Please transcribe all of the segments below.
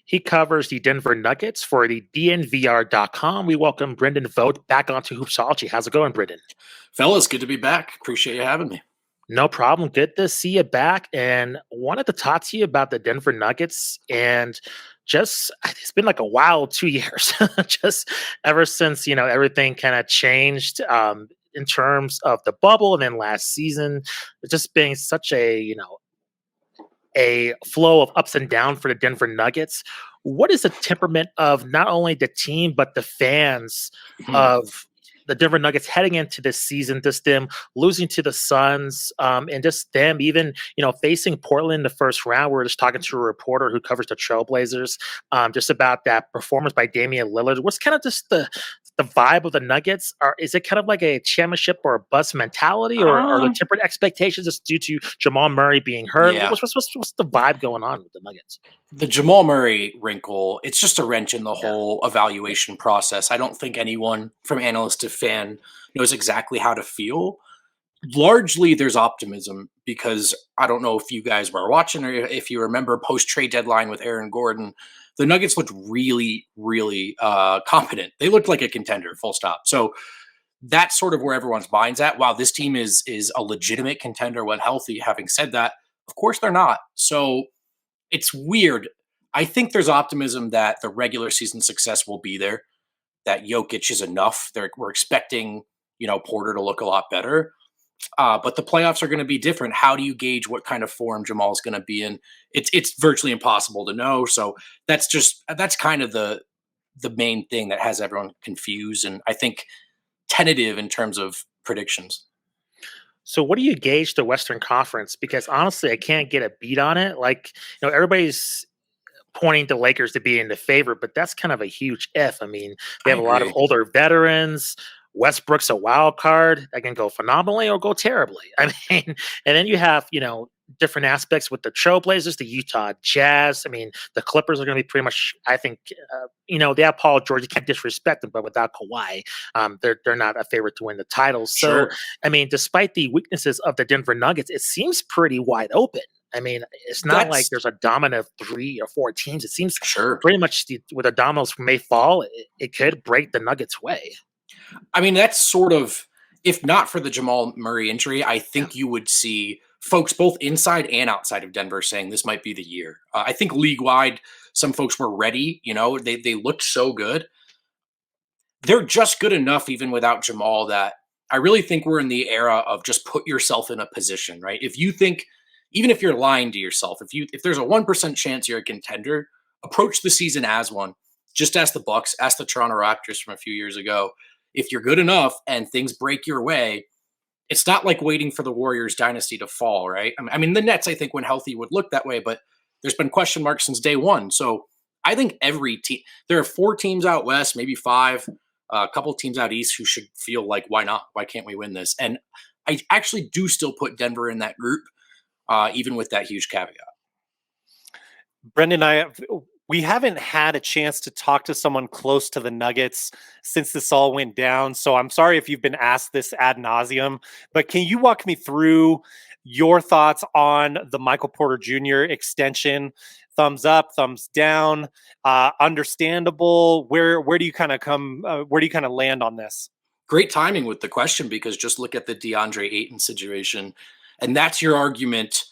He covers the Denver Nuggets for the DNVR.com. We welcome Brendan Vogt back onto Hoopsology. How's it going, Brendan? Fellas, good to be back. Appreciate you having me. No problem. Good to see you back. And wanted to talk to you about the Denver Nuggets. And just, it's been like a wild 2 years, just ever since, everything kind of changed in terms of the bubble. And then last season, it's just being such a flow of ups and downs for the Denver Nuggets. What is the temperament of not only the team, but the fans of the Denver Nuggets heading into this season, just them losing to the Suns, and just them even, facing Portland in the first round? We were just talking to a reporter who covers the Trailblazers, just about that performance by Damian Lillard. What's kind of just the vibe of the Nuggets? Is it kind of like a championship or a bust mentality, or are the tempered expectations just due to Jamal Murray being hurt? Yeah. What's the vibe going on with the Nuggets? The Jamal Murray wrinkle, it's just a wrench in the whole evaluation process. I don't think anyone from analyst to fan knows exactly how to feel. Largely, there's optimism because I don't know if you guys were watching or if you remember post-trade deadline with Aaron Gordon, the Nuggets looked really, really competent. They looked like a contender, full stop. So that's sort of where everyone's mind's at. Wow, this team is a legitimate contender when healthy. Having said that, of course they're not. So it's weird. I think there's optimism that the regular season success will be there, that Jokic is enough. We're expecting, Porter to look a lot better. But the playoffs are going to be different. How do you gauge what kind of form Jamal's going to be in? It's virtually impossible to know. So that's kind of the main thing that has everyone confused, and I think tentative in terms of predictions. So what do you gauge the Western Conference? Because honestly, I can't get a beat on it. Like, everybody's pointing to Lakers to be in the favor, but that's kind of a huge if. I mean, they have a lot of older veterans. Westbrook's a wild card that can go phenomenally or go terribly. I mean, and then you have, different aspects with the Trailblazers, the Utah Jazz. I mean, the Clippers are going to be pretty much, I think, they have Paul George. You can't disrespect them, but without Kawhi, they're not a favorite to win the titles. Sure. So, I mean, despite the weaknesses of the Denver Nuggets, it seems pretty wide open. I mean, it's not like there's a dominant 3 or 4 teams. It seems pretty much where the dominoes may fall, it could break the Nuggets' way. I mean, that's sort of, if not for the Jamal Murray injury, I think you would see folks both inside and outside of Denver saying this might be the year. I think league-wide, some folks were ready. They looked so good. They're just good enough even without Jamal that I really think we're in the era of just put yourself in a position, right? If you think, even if you're lying to yourself, if there's a 1% chance you're a contender, approach the season as one. Just ask the Bucks, ask the Toronto Raptors from a few years ago. If you're good enough and things break your way, it's not like waiting for the Warriors dynasty to fall, right? I mean, the Nets, I think, when healthy, would look that way, but there's been question marks since day one. So I think every team, there are 4 teams out west, maybe 5, a couple of teams out east who should feel like, why not? Why can't we win this? And I actually do still put Denver in that group, even with that huge caveat. Brendan, we haven't had a chance to talk to someone close to the Nuggets since this all went down. So I'm sorry if you've been asked this ad nauseum, but can you walk me through your thoughts on the Michael Porter Jr. extension? Thumbs up, thumbs down, understandable. Where do you kind of land on this? Great timing with the question, because just look at the DeAndre Ayton situation. And that's your argument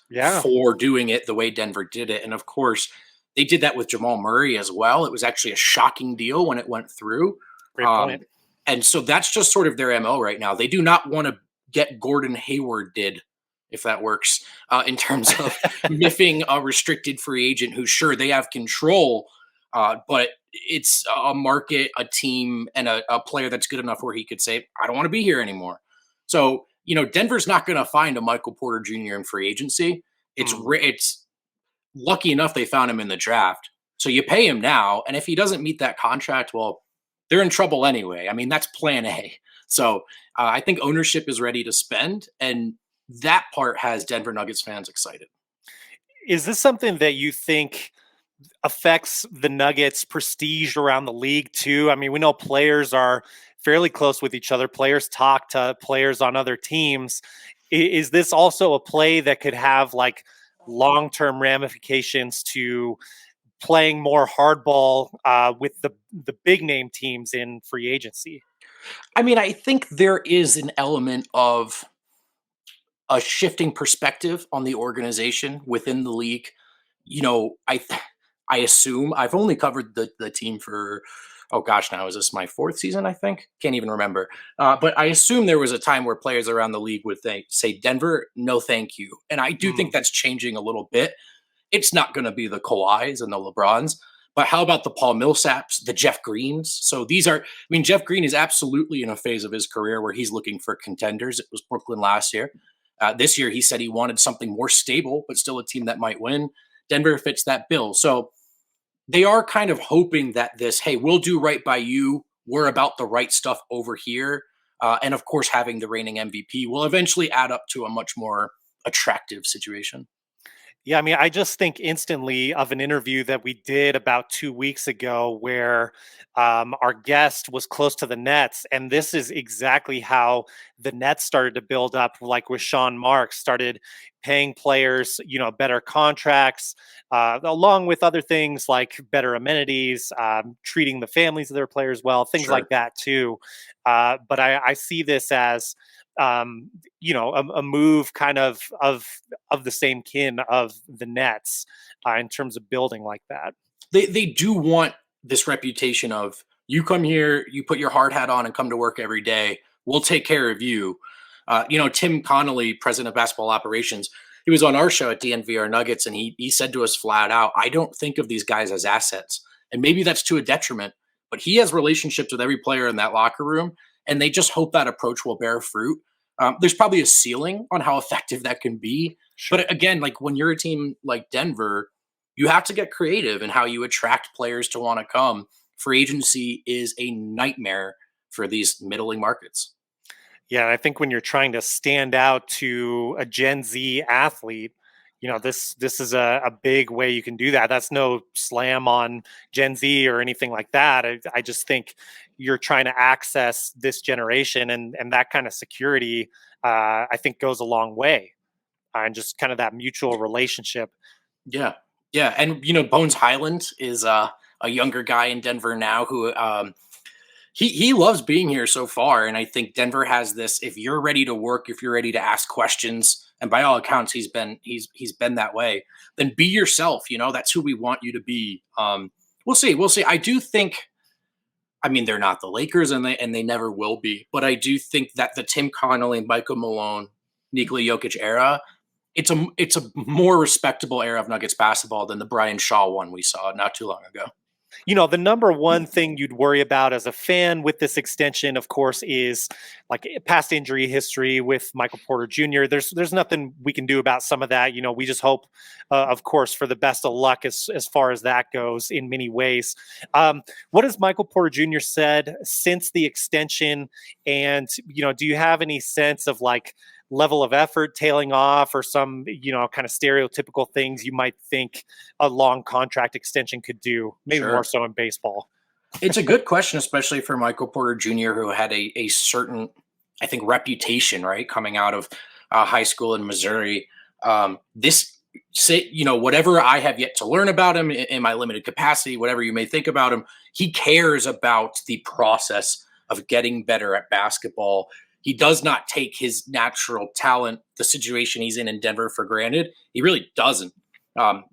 for doing it the way Denver did it. And of course, they did that with Jamal Murray as well. It was actually a shocking deal when it went through. Great point. And so that's just sort of their MO right now. They do not want to get Gordon Hayward did, if that works, in terms of miffing a restricted free agent who, sure, they have control, but it's a market, a team, and a player that's good enough where he could say, I don't want to be here anymore. So, Denver's not going to find a Michael Porter Jr. in free agency. It's lucky enough they found him in the draft. So you pay him now, and if he doesn't meet that contract, well, they're in trouble anyway. I mean, that's plan A. So I think ownership is ready to spend, and that part has Denver Nuggets fans excited. Is this something that you think affects the Nuggets' prestige around the league too? I mean, we know players are fairly close with each other. Players talk to players on other teams. Is this also a play that could have like long-term ramifications to playing more hardball with the big name teams in free agency? I mean, I think there is an element of a shifting perspective on the organization within the league. I assume I've only covered the team for, oh gosh, now is this my fourth season? I think, can't even remember. But I assume there was a time where players around the league would say Denver, no, thank you, and I do think that's changing a little bit. It's not going to be the Kawhis and the LeBrons, but how about the Paul Millsaps, the Jeff Greens? So these are, I mean, Jeff Green is absolutely in a phase of his career where he's looking for contenders. It was Brooklyn last year. This year, he said he wanted something more stable, but still a team that might win. Denver fits that bill. So they are kind of hoping that this, hey, we'll do right by you. We're about the right stuff over here. And of course, having the reigning MVP will eventually add up to a much more attractive situation. Yeah, I mean, I just think instantly of an interview that we did about 2 weeks ago where our guest was close to the Nets. And this is exactly how the Nets started to build up, like with Sean Marks, started paying players, better contracts, along with other things like better amenities, treating the families of their players well, things like that too. But I see this as a move kind of the same kin of the Nets in terms of building like that. They do want this reputation of, you come here, you put your hard hat on and come to work every day. We'll take care of you. Tim Connolly, president of basketball operations, he was on our show at DNVR Nuggets, and he said to us flat out, I don't think of these guys as assets. And maybe that's to a detriment, but he has relationships with every player in that locker room, and they just hope that approach will bear fruit. There's probably a ceiling on how effective that can be. Sure. But again, like when you're a team like Denver, you have to get creative in how you attract players to want to come. Free agency is a nightmare for these middling markets. Yeah, and I think when you're trying to stand out to a Gen Z athlete, this is a big way you can do that. That's no slam on Gen Z or anything like that. I just think you're trying to access this generation, and that kind of security, I think, goes a long way, and just kind of that mutual relationship. Yeah, and Bones Highland is a younger guy in Denver now who he loves being here so far, and I think Denver has this: if you're ready to work, if you're ready to ask questions. And by all accounts, he's been that way. Then be yourself. That's who we want you to be. We'll see. I do think. I mean, they're not the Lakers, and they never will be. But I do think that the Tim Connolly, Michael Malone, Nikola Jokic era, it's a more respectable era of Nuggets basketball than the Brian Shaw one we saw not too long ago. The number one thing you'd worry about as a fan with this extension, of course, is like past injury history with Michael Porter Jr. There's nothing we can do about some of that. We just hope, of course, for the best of luck as far as that goes in many ways. What has Michael Porter Jr. said since the extension? And, do you have any sense of like level of effort tailing off or some, kind of stereotypical things you might think a long contract extension could do, maybe more so in baseball? It's a good question, especially for Michael Porter Jr., who had a certain, I think, reputation, right, coming out of high school in Missouri. Whatever I have yet to learn about him in my limited capacity, whatever you may think about him, he cares about the process of getting better at basketball. He does not take his natural talent, the situation he's in Denver, for granted. He really doesn't.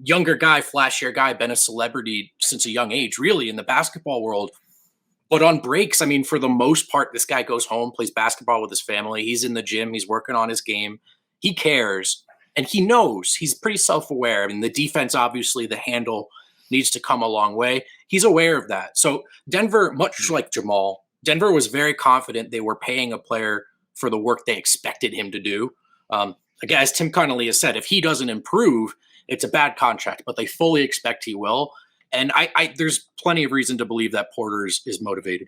Younger guy, flashier guy, been a celebrity since a young age, really, in the basketball world. But on breaks, I mean, for the most part, this guy goes home, plays basketball with his family. He's in the gym. He's working on his game. He cares. And he knows. He's pretty self-aware. I mean, the defense, obviously, the handle needs to come a long way. He's aware of that. So Denver, much like Jamal, Denver was very confident they were paying a player for the work they expected him to do. Again, as Tim Connolly has said, if he doesn't improve, it's a bad contract, but they fully expect he will. And I there's plenty of reason to believe that Porter is motivated.